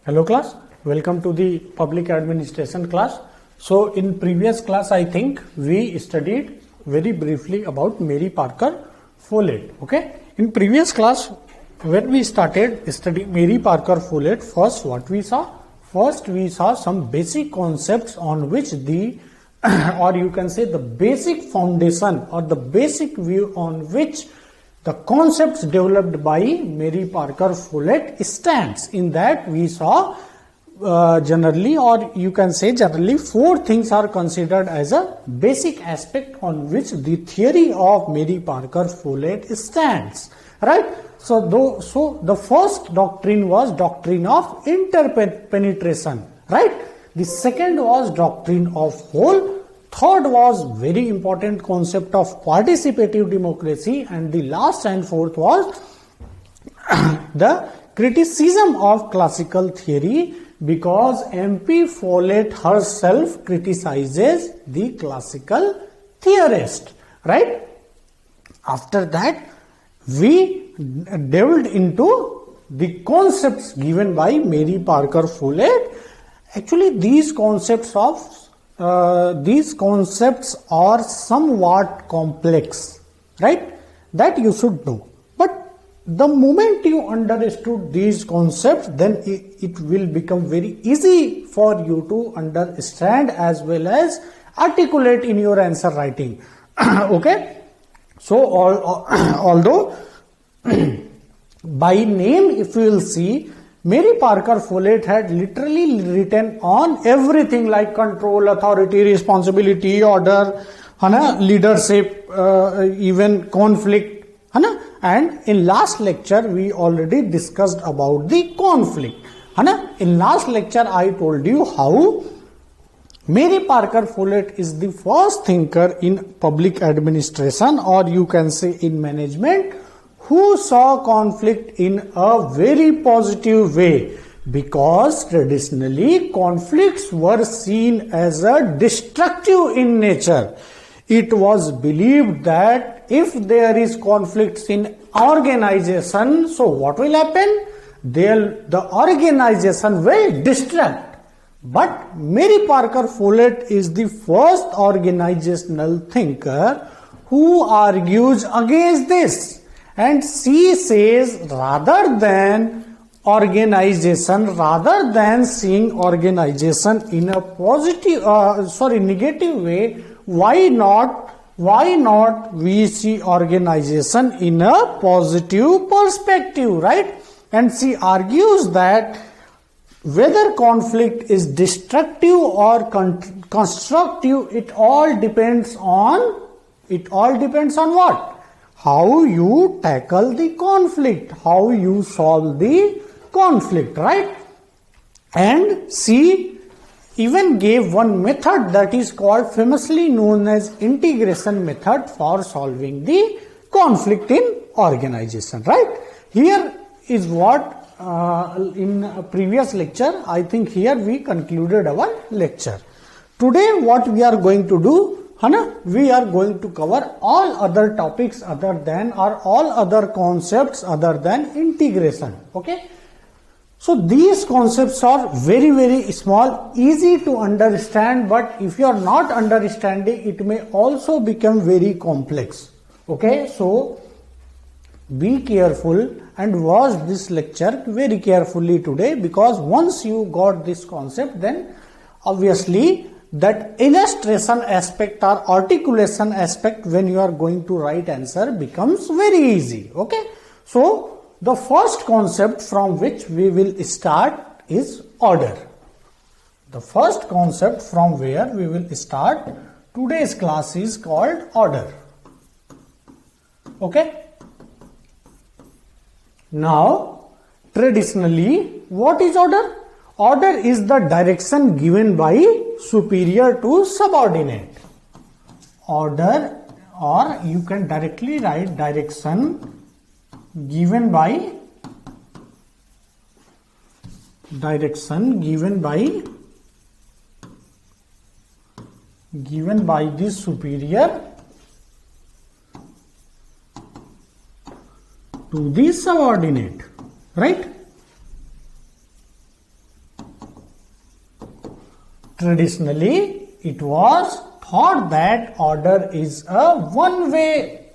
Hello class, welcome to the public administration class. So in previous class I think we studied very briefly about Mary Parker Follett. Okay, in previous class when we started studying Mary Parker Follett, first what we saw? First we saw some basic concepts on which the or you can say the basic foundation or the basic view on which the concepts developed by Mary Parker Follett stands. In that we saw generally, or you can say generally, four things are considered as a basic aspect on which the theory of Mary Parker Follett stands. Right? So the first doctrine was doctrine of interpenetration. Right? The second was doctrine of whole. Third was very important concept of participative democracy, and the last and fourth was the criticism of classical theory, because MP Follett herself criticizes the classical theorist. Right? After that we delved into the concepts given by Mary Parker Follett. Actually these concepts are somewhat complex, right? That you should know. But the moment you understood these concepts, then it will become very easy for you to understand as well as articulate in your answer writing. Okay? So although by name, if you will see, Mary Parker Follett had literally written on everything like control, authority, responsibility, order, leadership, even conflict. And in last lecture, we already discussed about the conflict. In last lecture, I told you how Mary Parker Follett is the first thinker in public administration, or you can say in management, who saw conflict in a very positive way, because traditionally conflicts were seen as a destructive in nature. It was believed that if there is conflicts in organization, so what will happen? The organization will destruct. But Mary Parker Follett is the first organizational thinker who argues against this. And she says, rather than seeing organization in a negative way, why not we see organization in a positive perspective, right? And she argues that whether conflict is destructive or constructive, it all depends on what? How you tackle the conflict, how you solve the conflict, right? And she even gave one method that is called, famously known as integration method, for solving the conflict in organization, right? Here is what in a previous lecture, I think here we concluded our lecture. Today what we are going to do, we are going to cover all other topics other than, or all other concepts other than integration. Okay? So these concepts are very, very small, easy to understand, but if you are not understanding, it may also become very complex. Okay? So be careful and watch this lecture very carefully today, because once you got this concept, then obviously that illustration aspect or articulation aspect when you are going to write answer becomes very easy. Okay? So the first concept from which we will start is order. The first concept from where we will start today's class is called order. Okay? Now, traditionally, what is order? Order is the direction given by superior to subordinate. Order, or you can directly write direction given by the superior to the subordinate, right? Traditionally, it was thought that order is a one-way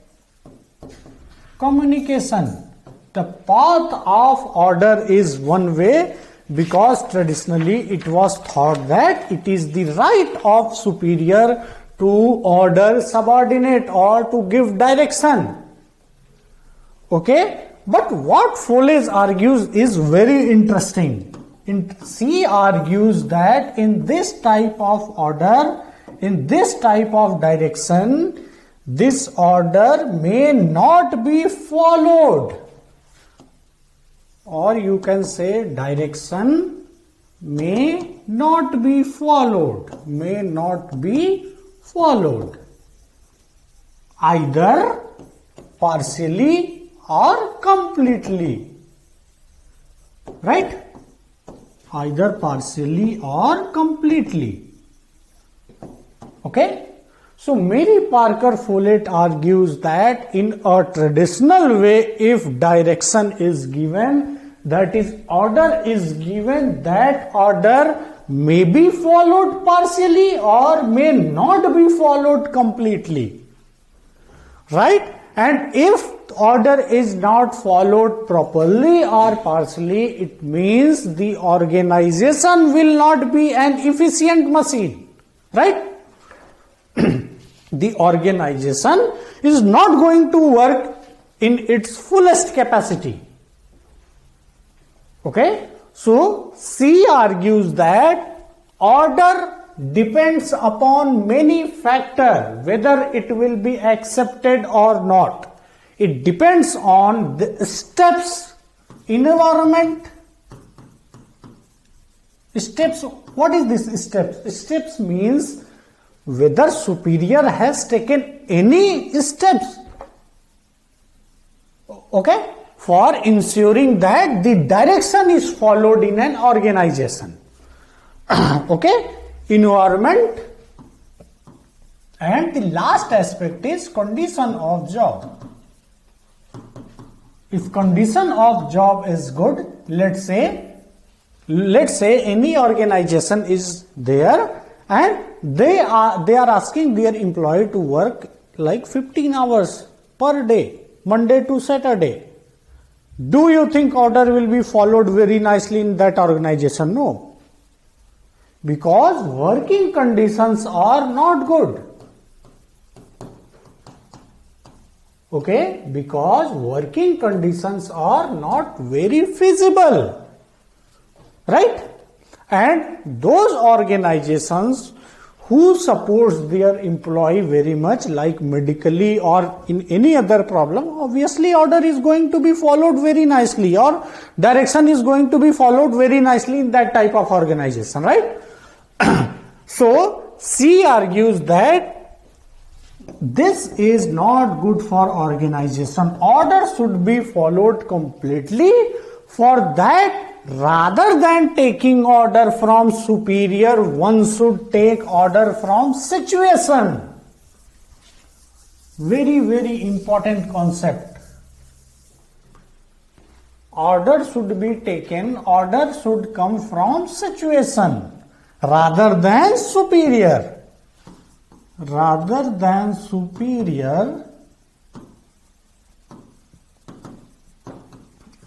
communication. The path of order is one way because traditionally it was thought that it is the right of superior to order subordinate or to give direction. Okay? But what Fowler argues is very interesting. He argues that in this type of order, in this type of direction, this order may not be followed. Or you can say direction may not be followed. May not be followed. Either partially or completely. Right? Either partially or completely. Okay? So Mary Parker Follett argues that in a traditional way, if direction is given, that is order is given, that order may be followed partially or may not be followed completely. Right? And if order is not followed properly or partially, it means the organization will not be an efficient machine. Right? The organization is not going to work in its fullest capacity. Okay? So, she argues that order depends upon many factors, whether it will be accepted or not. It depends on the steps, environment. Steps, what is this steps? Steps means whether superior has taken any steps, okay, for ensuring that the direction is followed in an organization. Okay, environment. And the last aspect is condition of job. If condition of job is good, let's say any organization is there and they are asking their employee to work like 15 hours per day, Monday to Saturday. Do you think order will be followed very nicely in that organization? No. Because working conditions are not good. Okay? Because working conditions are not very feasible. Right? And those organizations who supports their employee very much, like medically or in any other problem, obviously order is going to be followed very nicely or direction is going to be followed very nicely in that type of organization, right? So, she argues that this is not good for organization. Order should be followed completely. For that, rather than taking order from superior, one should take order from situation. Very, very important concept. Order should be taken, order should come from situation rather than superior. Rather than superior,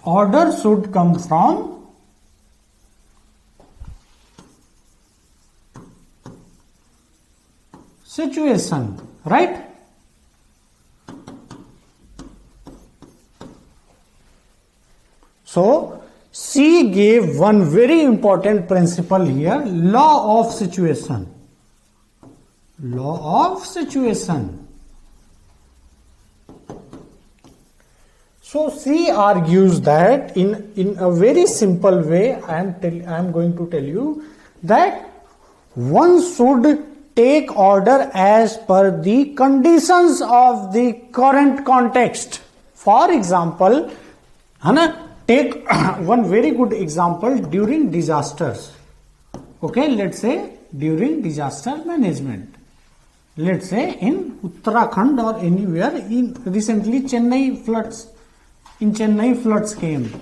order should come from situation, right? So, she gave one very important principle here, law of situation. Law of situation. So, she argues that in a very simple way, I am going to tell you that one should take order as per the conditions of the current context. For example, take one very good example during disasters. Okay, let's say during disaster management. Let's say in Uttarakhand or anywhere, in recently Chennai floods came.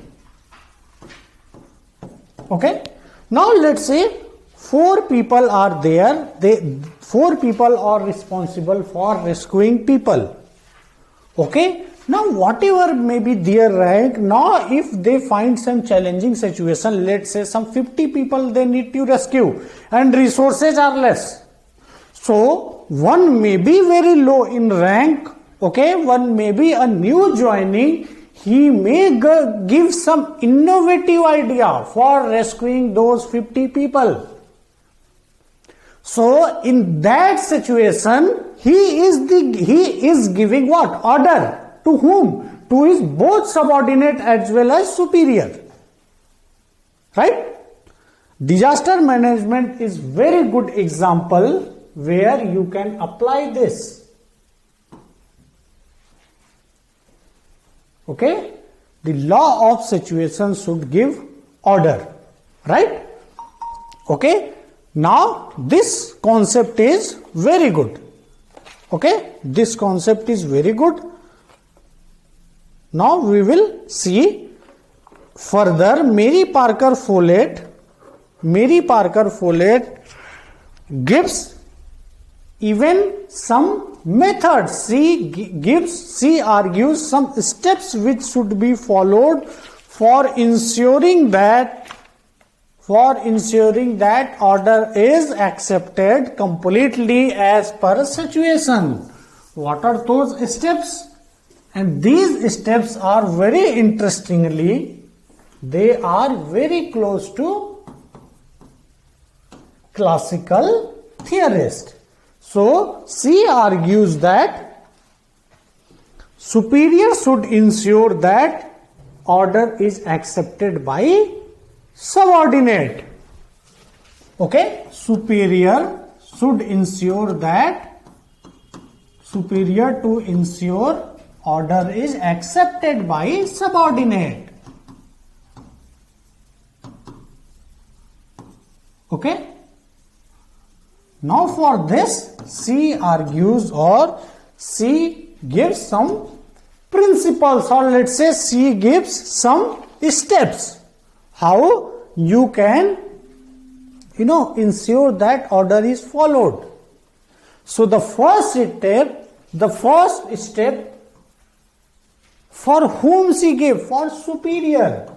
Okay, now let's say 4 people are there. 4 people are responsible for rescuing people. Okay. Now whatever may be their rank, now if they find some challenging situation, let's say some 50 people they need to rescue and resources are less. So one may be very low in rank, okay, one may be a new joining, he may give some innovative idea for rescuing those 50 people. So in that situation, he is giving what? Order. To whom? To his both subordinate as well as superior. Right? Disaster management is very good example where you can apply this. Okay? The law of situation should give order. Right? Okay? Now this concept is very good. Okay? This concept is very good. Now we will see further. Mary Parker Follett gives even some methods. She argues some steps which should be followed for ensuring that order is accepted completely as per situation. What are those steps? And these steps are very interestingly, they are very close to classical theorist. So she argues that superior should ensure that order is accepted by subordinate. Okay, superior to ensure order is accepted by subordinate. Okay. Now for this, she argues or she gives some principles, or let's say she gives some steps how you can ensure that order is followed. So the first step for whom she gave? For superior,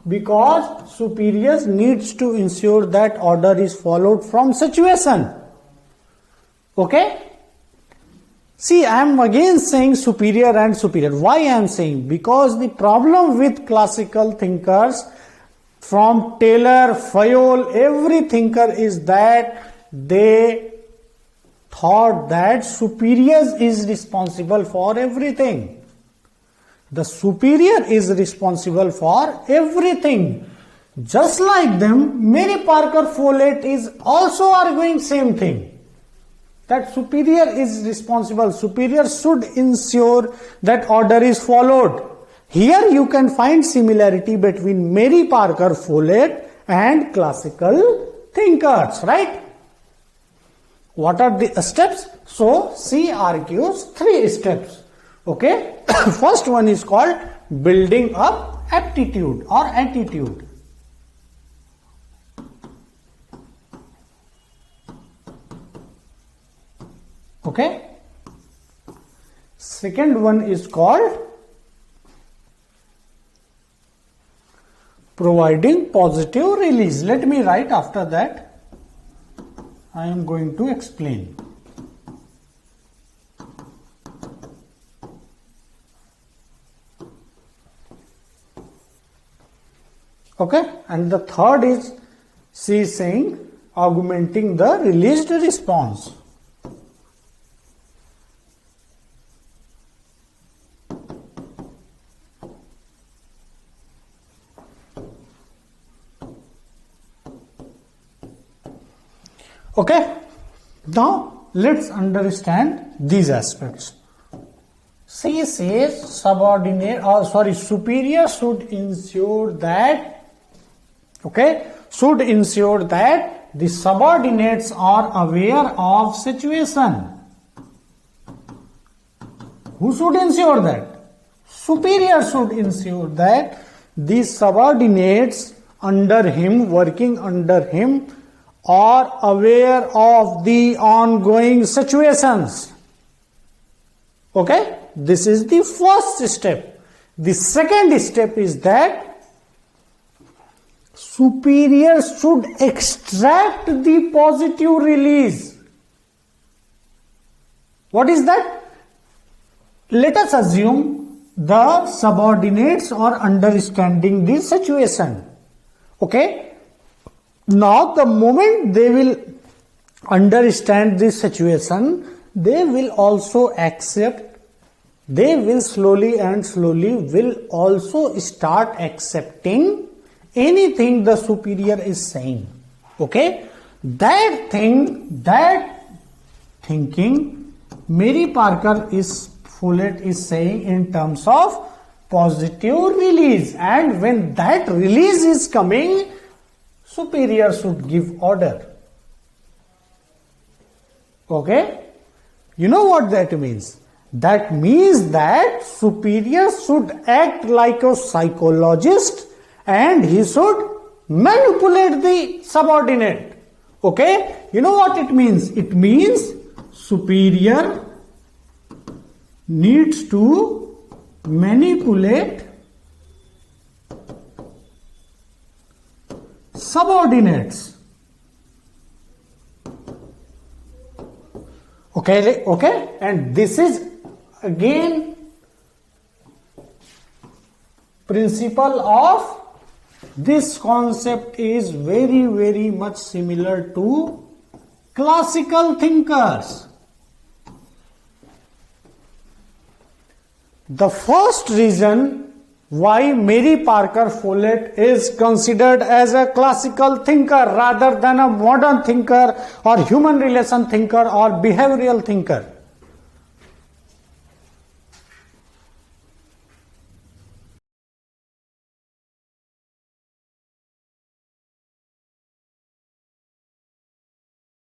because superiors needs to ensure that order is followed from situation. Okay? See, I am again saying superior and superior. Why I am saying? Because the problem with classical thinkers from Taylor, Fayol, every thinker is that they thought that superiors is responsible for everything. The superior is responsible for everything. Just like them, Mary Parker Follett is also arguing same thing. That superior is responsible. Superior should ensure that order is followed. Here you can find similarity between Mary Parker Follett and classical thinkers, right? What are the steps? So she argues 3 steps. Okay, first one is called building up aptitude or attitude. Okay, second one is called providing positive release. Let me write after that. I am going to explain. Okay, and the third is, she is saying, augmenting the released response. Okay, now let's understand these aspects. She says superior should ensure that the subordinates are aware of situation. Who should ensure that? Superior should ensure that the subordinates under him, working under him, or aware of the ongoing situations. Okay, this is the first step. The second step is that superior should extract the positive release. What is that? Let us assume the subordinates are understanding the situation. Okay, now the moment they will understand this situation, they will also accept, they will slowly will also start accepting anything the superior is saying. Okay, that thinking Mary Parker Follett is saying in terms of positive release, and when that release is coming, superior should give order. Okay, you know what that means? That means that superior should act like a psychologist and he should manipulate the subordinate. Okay, you know what it means? It means superior needs to manipulate subordinates. Okay, and this is again principle of this concept is very much similar to classical thinkers. The first reason why Mary Parker Follett is considered as a classical thinker rather than a modern thinker or human relation thinker or behavioral thinker